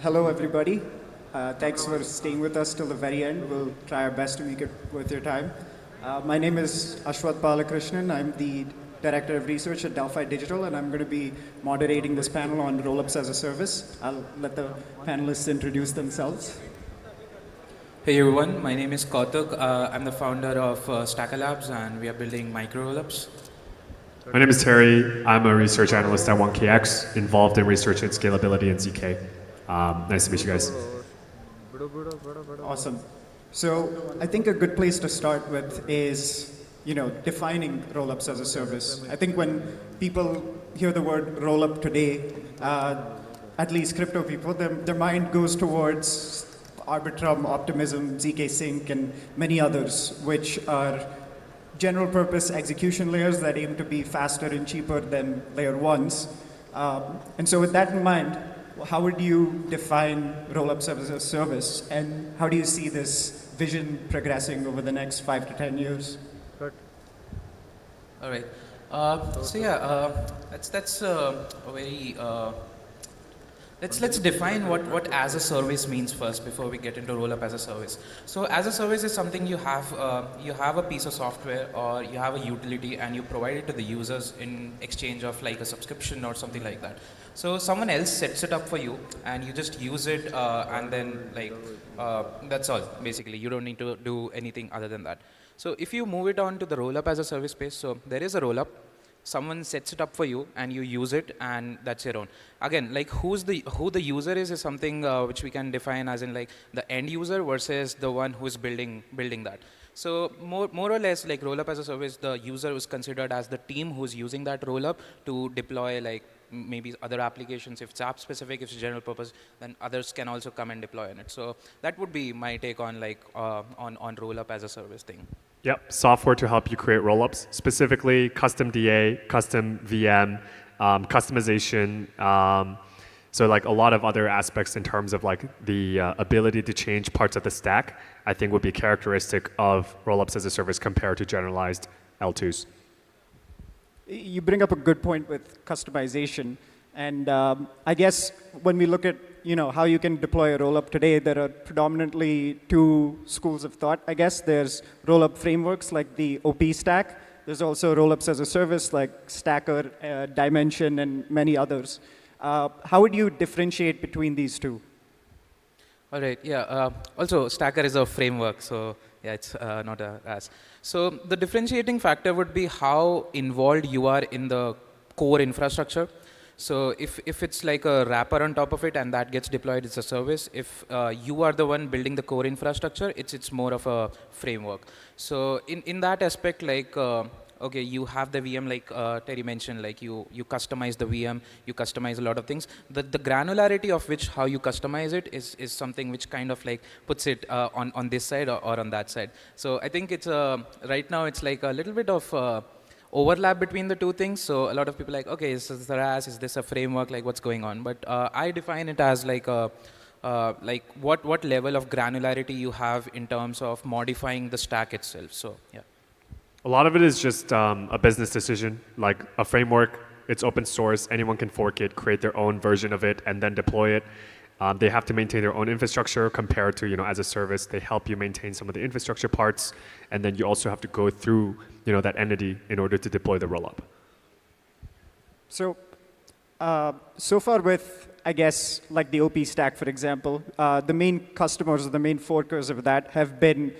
Hello, everybody. Thanks for staying with us till the very end. We'll try our best to make it worth your time. My name is Ashwath Balakrishnan. I'm the Director of Research at Delphi Digital, and I'm going to be moderating this panel on Rollups-as-a-Service. I'll let the panelists introduce themselves. Hey everyone, my name is Kautuk. I'm the founder of Stackr and we are building micro rollups. My name is Terry. I'm a research analyst at 1KX, involved in research and scalability in ZK. Nice to meet you guys. Awesome. So I think a good place to start with is, defining rollups as a service. I think when people hear the word rollup today, at least crypto people, their mind goes towards Arbitrum, Optimism, ZK Sync, and many others, which are general purpose execution layers that aim to be faster and cheaper than layer ones. And so with that in mind, how would you define rollups as a service, and how do you see this vision progressing over the next 5 to 10 years? All right. That's a very Let's define what as a service means first before we get into rollup as a service. So as a service is something you have a piece of software or you have a utility and you provide it to the users in exchange of like a subscription or something like that. So someone else sets it up for you and you just use it and then that's all basically. You don't need to do anything other than that. So if you move it on to the rollup as a service space, so there is a rollup. Someone sets it up for you and you use it and that's your own. Again, like who the user is something which we can define as in like the end user versus the one who is building that. So more or less like rollup as a service, the user is considered as the team who's using that rollup to deploy like maybe other applications. If it's app specific, if it's general purpose, then others can also come and deploy on it. So that would be my take on like on rollup as a service thing. Yep, software to help you create rollups, specifically custom DA, custom VM, customization. So like a lot of other aspects in terms of like the ability to change parts of the stack, I think would be characteristic of rollups as a service compared to generalized L2s. You bring up a good point with customization. And I guess when we look at how you can deploy a rollup today, there are predominantly two schools of thought, I guess. There's rollup frameworks like the OP stack. There's also rollups as a service like Stackr, Dimension, and many others. How would you differentiate between these two? All right, yeah. Also, Stackr is a framework, so yeah, it's not a RaaS. So the differentiating factor would be how involved you are in the core infrastructure. So if it's like a wrapper on top of it and that gets deployed, it's a service. If you are the one building the core infrastructure, it's more of a framework. So in that aspect, like okay, you have the VM like Terry mentioned, like you customize the VM, you customize a lot of things. The granularity of which how you customize it is something which kind of like puts it on this side or on that side. So I think it's right now it's like a little bit of overlap between the two things. So a lot of people are like, okay, is this a RaaS? Is this a framework? Like what's going on? But I define it as like what level of granularity you have in terms of modifying the stack itself. So yeah. A lot of it is just a business decision, like a framework. It's open source. Anyone can fork it, create their own version of it, and then deploy it. They have to maintain their own infrastructure compared to, as a service. They help you maintain some of the infrastructure parts, and then you also have to go through, that entity in order to deploy the rollup. So, so far with, I guess, like the OP stack, for example, the main customers or the main forkers of that have been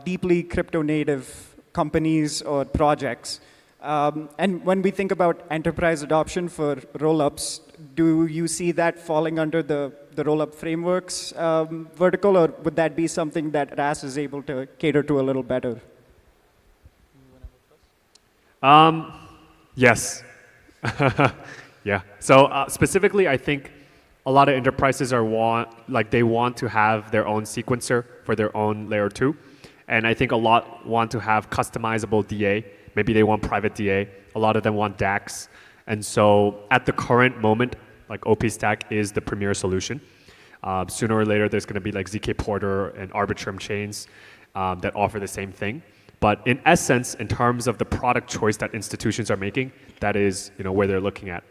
deeply crypto-native companies or projects. And when we think about enterprise adoption for rollups, do you see that falling under the rollup frameworks vertical, or would that be something that RaaS is able to cater to a little better? Yes. Yeah. So specifically, I think a lot of enterprises they want to have their own sequencer for their own layer 2. And I think a lot want to have customizable DA. Maybe they want private DA. A lot of them want DAX. And so at the current moment, like OP Stack is the premier solution. Sooner or later, there's going to be like ZK Porter and Arbitrum chains that offer the same thing. But in essence, in terms of the product choice that institutions are making, that is where they're looking at.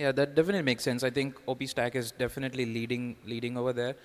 Yeah, that definitely makes sense. I think OP Stack is definitely leading over there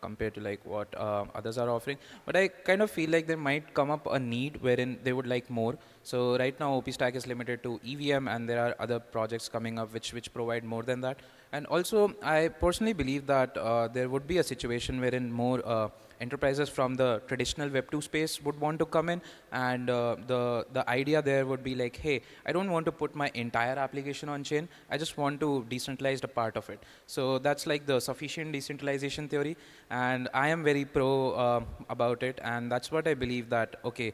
compared to like what others are offering. But I kind of feel like there might come up a need wherein they would like more. So right now OP Stack is limited to EVM, and there are other projects coming up which provide more than that. And also, I personally believe that there would be a situation wherein more enterprises from the traditional Web2 space would want to come in, and the idea there would be like, hey, I don't want to put my entire application on chain. I just want to decentralize a part of it. So that's like the sufficient decentralization theory, and I am very pro about it, and that's what I believe that okay.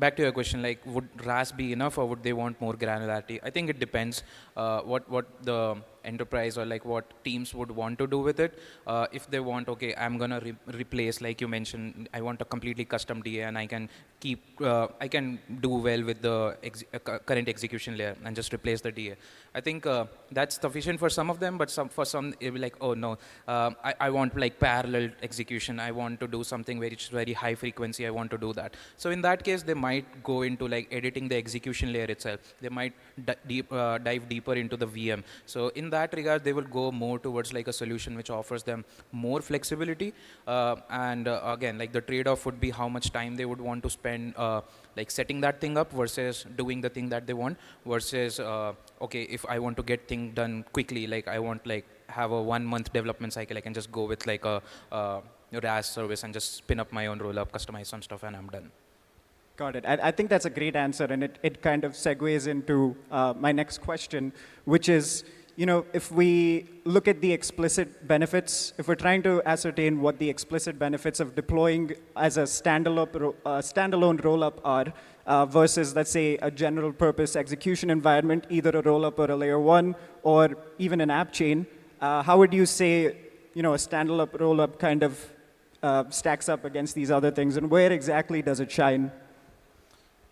Back to your question, like, would RaaS be enough, or would they want more granularity? I think it depends what the enterprise or like what teams would want to do with it. If they want, okay, I'm gonna replace, like you mentioned, I want a completely custom DA, and I can I can do well with the current execution layer and just replace the DA. I think that's sufficient for some of them, but for some it'll be like, oh no, I want like parallel execution. I want to do something which is very high frequency. I want to do that. So in that case, they might go into like editing the execution layer itself. They might dive deeper into the VM. So in that regard, they will go more towards like a solution which offers them more flexibility. And again, like the trade-off would be how much time they would want to spend like setting that thing up versus doing the thing that they want, versus okay, if I want to get thing done quickly, like I want like have a 1 month development cycle, I can just go with like a RaaS service and just spin up my own rollup, customize some stuff, and I'm done. Got it. I think that's a great answer, and it kind of segues into my next question, which is, you know, if we look at the explicit benefits, if we're trying to ascertain what the explicit benefits of deploying as a standalone rollup are versus, let's say, a general purpose execution environment, either a rollup or a layer 1, or even an app chain, how would you say, you know, a standalone rollup kind of stacks up against these other things, and where exactly does it shine?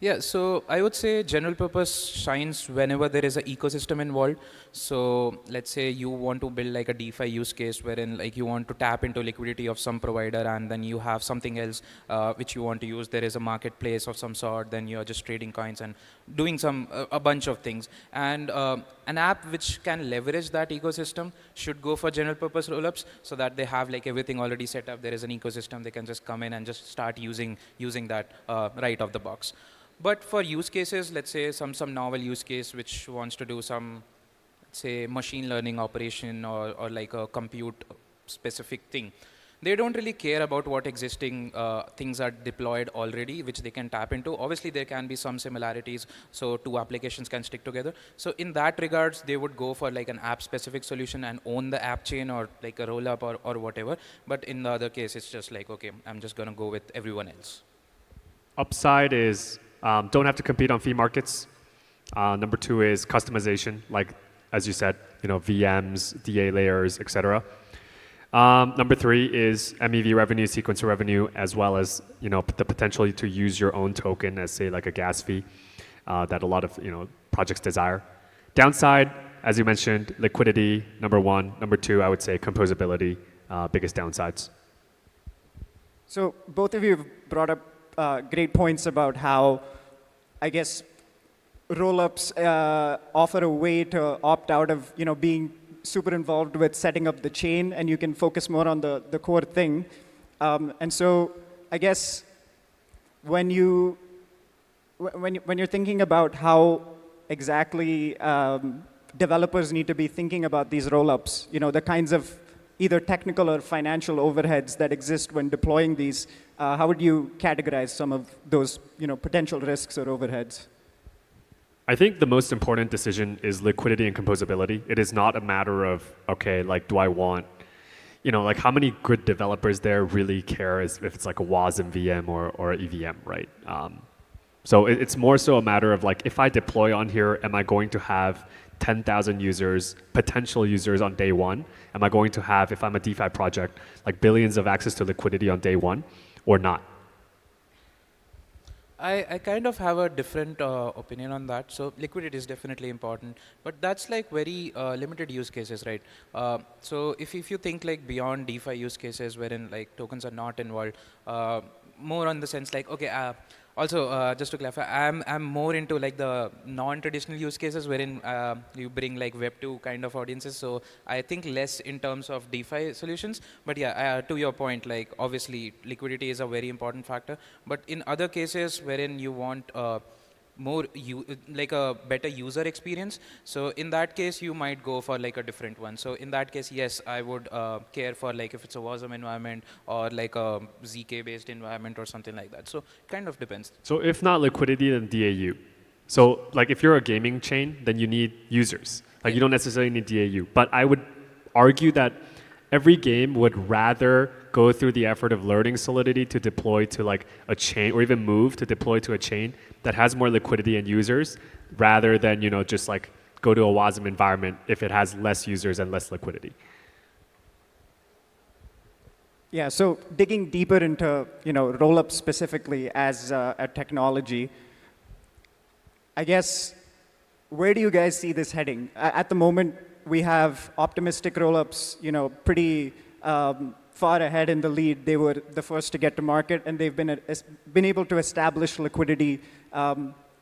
Yeah, so I would say general purpose shines whenever there is an ecosystem involved. So let's say you want to build like a DeFi use case wherein like you want to tap into liquidity of some provider, and then you have something else which you want to use. There is a marketplace of some sort, then you're just trading coins and doing a bunch of things. And an app which can leverage that ecosystem should go for general purpose rollups, so that they have like everything already set up. There is an ecosystem, they can just come in and just start using that right off the box. But for use cases, let's say some novel use case which wants to do some, say, machine learning operation or like a compute specific thing, they don't really care about what existing things are deployed already, which they can tap into. Obviously, there can be some similarities, so two applications can stick together. So in that regards, they would go for like an app-specific solution and own the app chain or like a roll-up or whatever. But in the other case, it's just like, okay, I'm just going to go with everyone else. Upside is don't have to compete on fee markets. Number 2 is customization, like as you said, you know, VMs, DA layers, etc. Number 3 is MEV revenue, sequencer revenue, as well as, you know, the potential to use your own token as, say, like a gas fee that a lot of, you know, projects desire. Downside, as you mentioned, liquidity, number 1. Number 2, I would say composability, biggest downsides. So both of you have brought up great points about how, I guess, rollups offer a way to opt out of, you know, being super involved with setting up the chain, and you can focus more on the core thing. And so, I guess, when you're thinking about how exactly developers need to be thinking about these rollups, you know, the kinds of either technical or financial overheads that exist when deploying these, how would you categorize some of those, you know, potential risks or overheads? I think the most important decision is liquidity and composability. It is not a matter of, okay, like, do I want, you know, like how many good developers there really care if it's like a WASM VM or a EVM, right? So it's more so a matter of like, if I deploy on here, am I going to have 10,000 users, potential users on day one? Am I going to have, if I'm a DeFi project, like billions of access to liquidity on day one or not? I kind of have a different opinion on that. So liquidity is definitely important, but that's like very limited use cases, right? So if you think like beyond DeFi use cases wherein like tokens are not involved, more on the sense like, okay, Also, just to clarify, I'm more into like the non-traditional use cases wherein you bring like Web 2 kind of audiences. So I think less in terms of DeFi solutions. But yeah, to your point, like obviously liquidity is a very important factor. But in other cases wherein you want like a better user experience, so in that case you might go for like a different one. So in that case, yes, I would care for like if it's a WASM environment or like a ZK based environment or something like that. So kind of depends. So if not liquidity, then DAU. So like if you're a gaming chain, then you need users. Like you don't necessarily need DAU. But I would argue that every game would rather go through the effort of learning Solidity to deploy to like a chain, or even move to deploy to a chain that has more liquidity and users, rather than just like go to a WASM environment if it has less users and less liquidity. Yeah, so digging deeper into rollups specifically as a technology, I guess, where do you guys see this heading? At the moment, we have optimistic rollups, pretty far ahead in the lead. They were the first to get to market, and they've been able to establish liquidity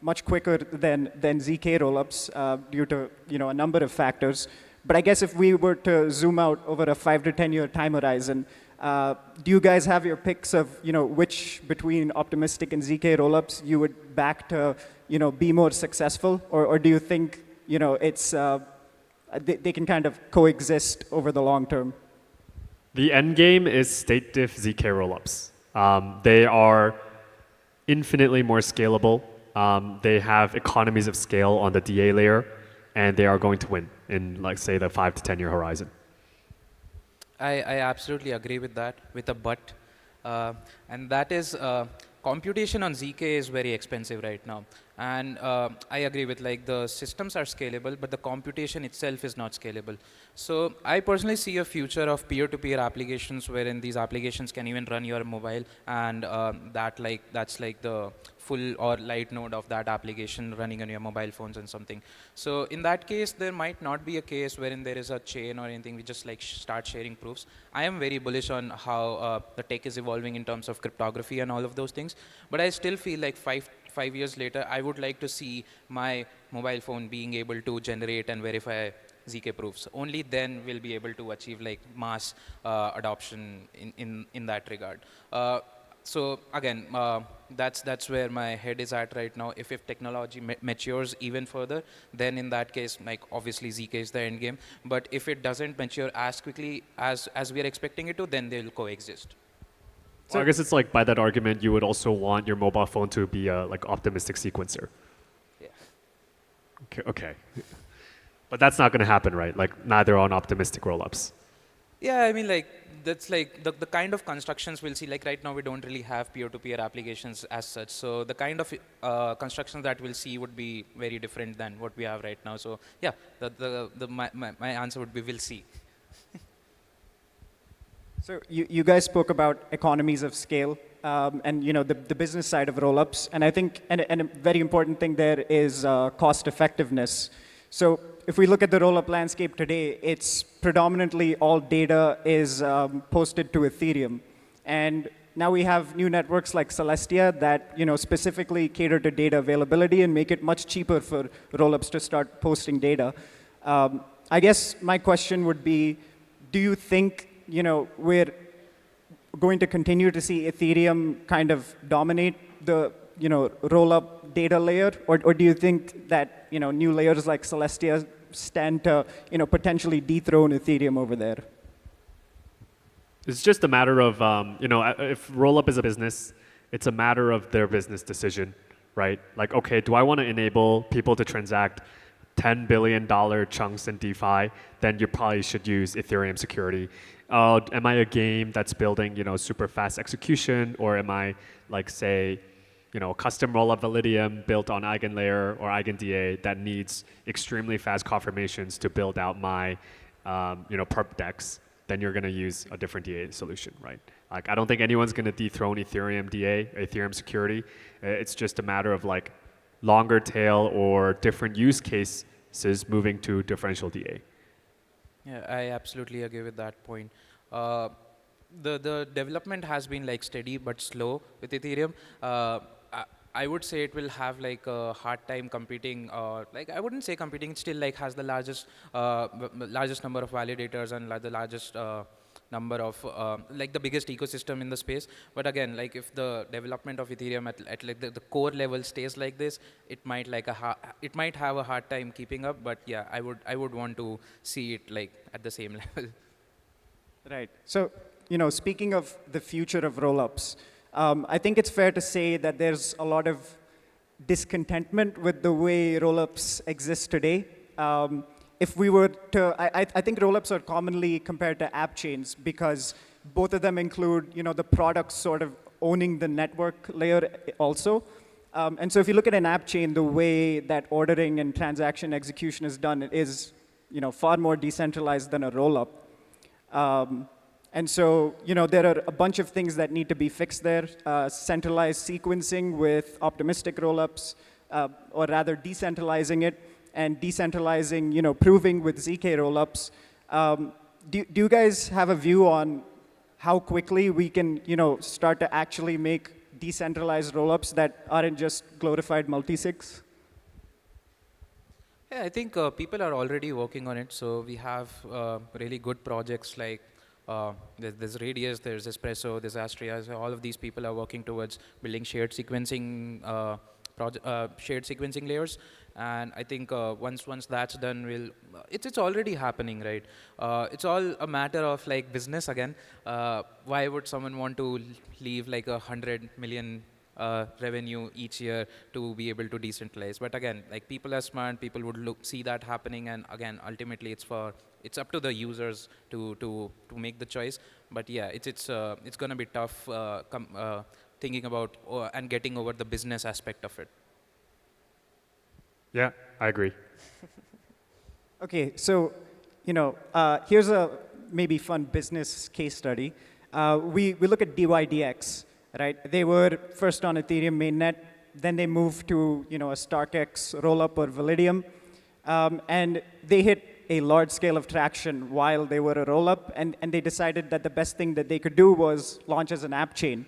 much quicker than ZK rollups due to a number of factors. But I guess if we were to zoom out over a 5 to 10 year time horizon, do you guys have your picks of which between optimistic and ZK rollups you would back to be more successful, or do you think it's they can kind of coexist over the long term? The end game is state diff ZK rollups. They are infinitely more scalable. They have economies of scale on the DA layer, and they are going to win in, like, say, the 5 to 10 year horizon. I absolutely agree with that, with a but. And that is, computation on ZK is very expensive right now. And I agree with, like, the systems are scalable, but the computation itself is not scalable. So I personally see a future of peer-to-peer applications wherein these applications can even run your mobile, and that's like the full or light node of that application running on your mobile phones and something. So in that case, there might not be a case wherein there is a chain or anything. We just like start sharing proofs. I am very bullish on how the tech is evolving in terms of cryptography and all of those things. But I still feel like five years later, I would like to see my mobile phone being able to generate and verify ZK proofs. Only then we'll be able to achieve like mass adoption in that regard. So again, that's where my head is at right now. If technology matures even further, then in that case, like obviously ZK is the end game. But if it doesn't mature as quickly as we are expecting it to, then they'll coexist. So I guess it's like, by that argument, you would also want your mobile phone to be a like optimistic sequencer. Yeah. Okay. But that's not going to happen, right? Like neither on optimistic rollups. Yeah, I mean, like that's like the kind of constructions we'll see. Like right now, we don't really have peer-to-peer applications as such. So the kind of constructions that we'll see would be very different than what we have right now. So yeah, my answer would be we'll see. So you guys spoke about economies of scale and the business side of rollups, and I think and a very important thing there is cost effectiveness. So if we look at the rollup landscape today, it's predominantly all data is posted to Ethereum, and now we have new networks like Celestia that specifically cater to data availability and make it much cheaper for rollups to start posting data. I guess my question would be, do you think we're going to continue to see Ethereum kind of dominate the roll-up data layer, or do you think that new layers like Celestia stand to potentially dethrone Ethereum over there? It's just a matter of if rollup is a business, it's a matter of their business decision, right? Like, okay, do I want to enable people to transact $10 billion chunks in DeFi? Then you probably should use Ethereum security. Am I a game that's building super fast execution, or am I like, say, custom rollup Validium built on EigenLayer or EigenDA that needs extremely fast confirmations to build out my perp DEX? Then you're going to use a different DA solution, right? Like, I don't think anyone's going to dethrone Ethereum DA, Ethereum security. It's just a matter of like longer tail or different use cases moving to differential DA. Yeah, I absolutely agree with that point. The development has been like steady but slow with Ethereum. I would say it will have like a hard time competing. Like I wouldn't say competing. It still like has the largest number of validators and the largest number of like the biggest ecosystem in the space. But again, like if the development of Ethereum at like the core level stays like this, it might like it might have a hard time keeping up. But yeah, I would want to see it like at the same level. Right. So, speaking of the future of rollups, I think it's fair to say that there's a lot of discontentment with the way rollups exist today. If we were to, I think rollups are commonly compared to app chains because both of them include, the products sort of owning the network layer also. And so if you look at an app chain, the way that ordering and transaction execution is done is, far more decentralized than a rollup. And so, there are a bunch of things that need to be fixed there. Centralized sequencing with optimistic rollups, or rather decentralizing it, and decentralizing, proving with ZK rollups. Do you guys have a view on how quickly we can, start to actually make decentralized rollups that aren't just glorified multisigs? Yeah, I think people are already working on it. So we have really good projects like there's Radius, there's Espresso, there's Astria. So all of these people are working towards building shared sequencing layers. And I think once that's done, it's already happening, right? It's all a matter of like business again. Why would someone want to leave like 100 million revenue each year to be able to decentralize? But again, like people are smart, people would see that happening, and again, ultimately, it's up to the users to make the choice. But yeah, it's gonna be tough thinking about and getting over the business aspect of it. Yeah, I agree. Okay, so, here's a maybe fun business case study. We look at DYDX, right? They were first on Ethereum mainnet, then they moved to, a StarkX rollup or Validium, and they hit a large scale of traction while they were a rollup, and they decided that the best thing that they could do was launch as an app chain.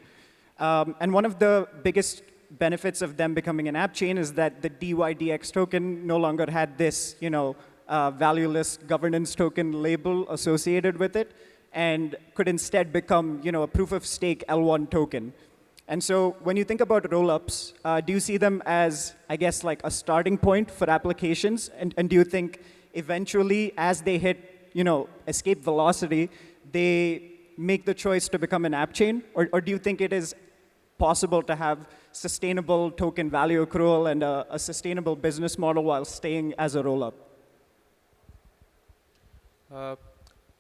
And one of the biggest benefits of them becoming an app chain is that the DYDX token no longer had this, valueless governance token label associated with it, and could instead become, a proof of stake L1 token. And so when you think about rollups, do you see them as, I guess, like a starting point for applications? And do you think eventually, as they hit, escape velocity, they make the choice to become an app chain? Or do you think it is possible to have sustainable token value accrual and a sustainable business model while staying as a rollup?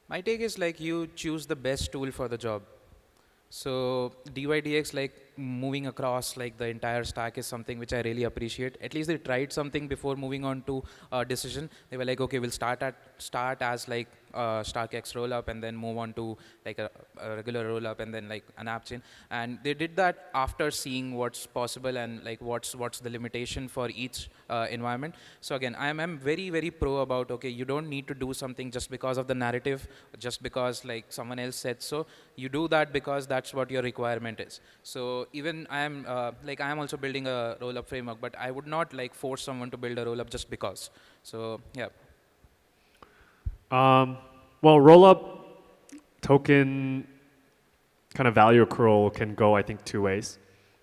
My take is like you choose the best tool for the job. So DYDX, like moving across like the entire stack, is something which I really appreciate. At least they tried something before moving on to a decision. They were like, okay, we'll start as like StarkX rollup and then move on to like a regular rollup and then like an app chain. And they did that after seeing what's possible and like what's the limitation for each environment. So again, I'm very, very pro about, okay, you don't need to do something just because of the narrative, just because like someone else said so. You do that because that's what your requirement is. So even I am also building a rollup framework, but I would not like force someone to build a rollup just because. So yeah. Well, rollup token kind of value accrual can go, I think, two ways.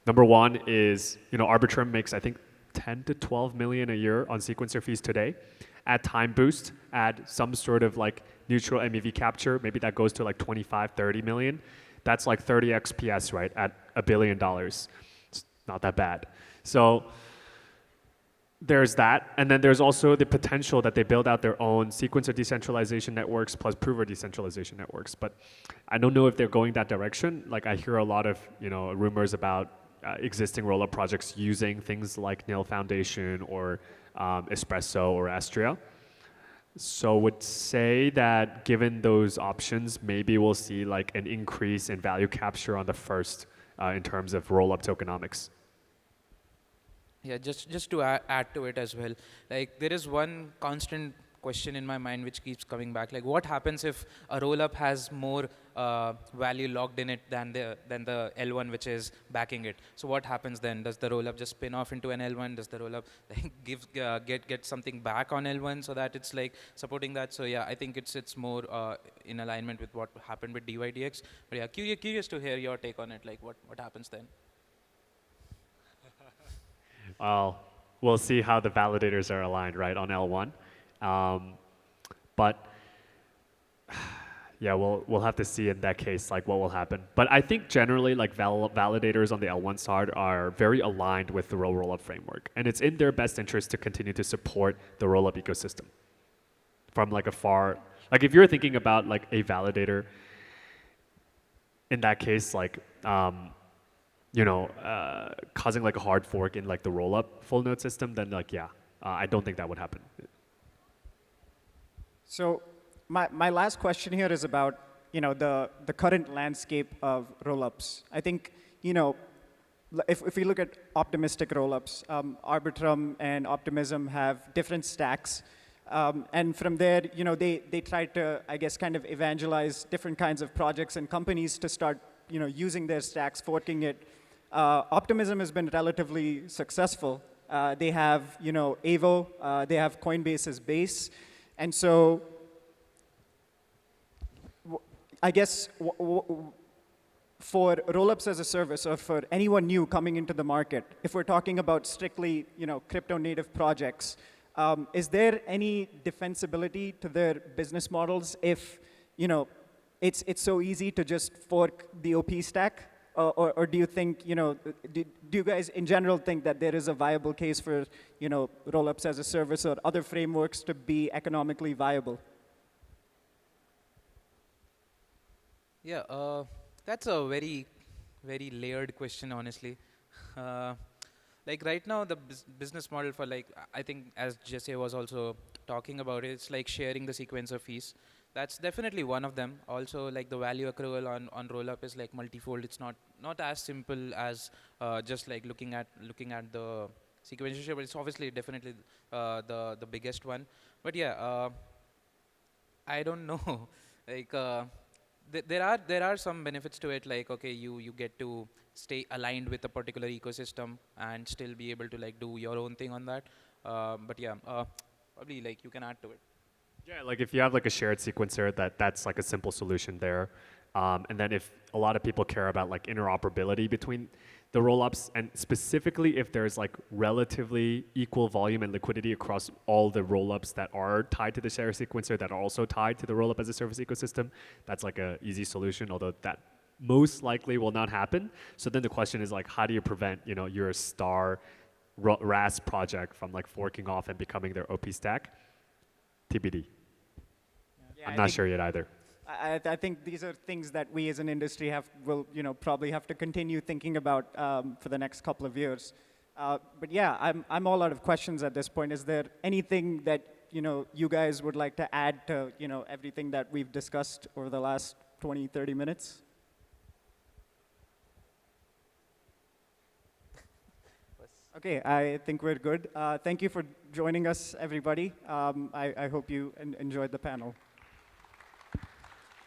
Number one is, Arbitrum makes, I think, 10 to 12 million a year on sequencer fees today. Add time boost, add some sort of like neutral MEV capture, maybe that goes to like 25, 30 million. That's like 30 XPS, right, at $1 billion. It's not that bad. So there's that. And then there's also the potential that they build out their own sequencer decentralization networks plus prover decentralization networks. But I don't know if they're going that direction. Like I hear a lot of, rumors about existing rollup projects using things like Nil Foundation or Espresso or Astria. So would say that given those options, maybe we'll see like an increase in value capture on the first in terms of rollup tokenomics. Yeah, just to add to it as well. Like there is one constant question in my mind which keeps coming back. Like what happens if a rollup has more value logged in it than the L1 which is backing it. So what happens then? Does the rollup just spin off into an L1? Does the rollup get something back on L1 so that it's like supporting that? So yeah, I think it's more in alignment with what happened with DYDX. But yeah, curious to hear your take on it. Like what happens then? Well, we'll see how the validators are aligned, right, on L1. But yeah, we'll have to see in that case like what will happen. But I think generally like validators on the L1 side are very aligned with the rollup framework, and it's in their best interest to continue to support the rollup ecosystem from like afar. Like if you're thinking about like a validator, in that case, like causing like a hard fork in like the rollup full node system, then like yeah, I don't think that would happen. So my last question here is about the current landscape of rollups. I think if we look at optimistic rollups, Arbitrum and Optimism have different stacks. And from there, they try to, I guess, kind of evangelize different kinds of projects and companies to start, using their stacks, forking it. Optimism has been relatively successful. They have, Avo, they have Coinbase's base. And so I guess for rollups as a service, or for anyone new coming into the market, if we're talking about strictly, crypto native projects, is there any defensibility to their business models if, it's so easy to just fork the OP stack? Or do you think, do you guys in general think that there is a viable case for, rollups as a service or other frameworks to be economically viable? Yeah, that's a very, very layered question, honestly. Like right now, the business model for like, I think as Jesse was also talking about it, it's like sharing the sequencer fees. That's definitely one of them. Also, like the value accrual on rollup is like multifold. It's not as simple as just like looking at the sequential, but it's obviously definitely the biggest one. But yeah, I don't know. Like there are some benefits to it. Like okay, you get to stay aligned with a particular ecosystem and still be able to like do your own thing on that. But yeah, probably like you can add to it. Yeah, like if you have like a shared sequencer, that's like a simple solution there. And then if a lot of people care about like interoperability between the rollups, and specifically if there's like relatively equal volume and liquidity across all the rollups that are tied to the shared sequencer that are also tied to the rollup as a service ecosystem, that's like a easy solution, although that most likely will not happen. So then the question is like, how do you prevent, your star RaaS project from like forking off and becoming their OP stack? TBD. Yeah, I'm not sure yet either. I think these are things that we as an industry will probably have to continue thinking about for the next couple of years. But yeah, I'm all out of questions at this point. Is there anything that you guys would like to add to everything that we've discussed over the last 20, 30 minutes? Okay, I think we're good. Thank you for joining us, everybody. I hope you enjoyed the panel.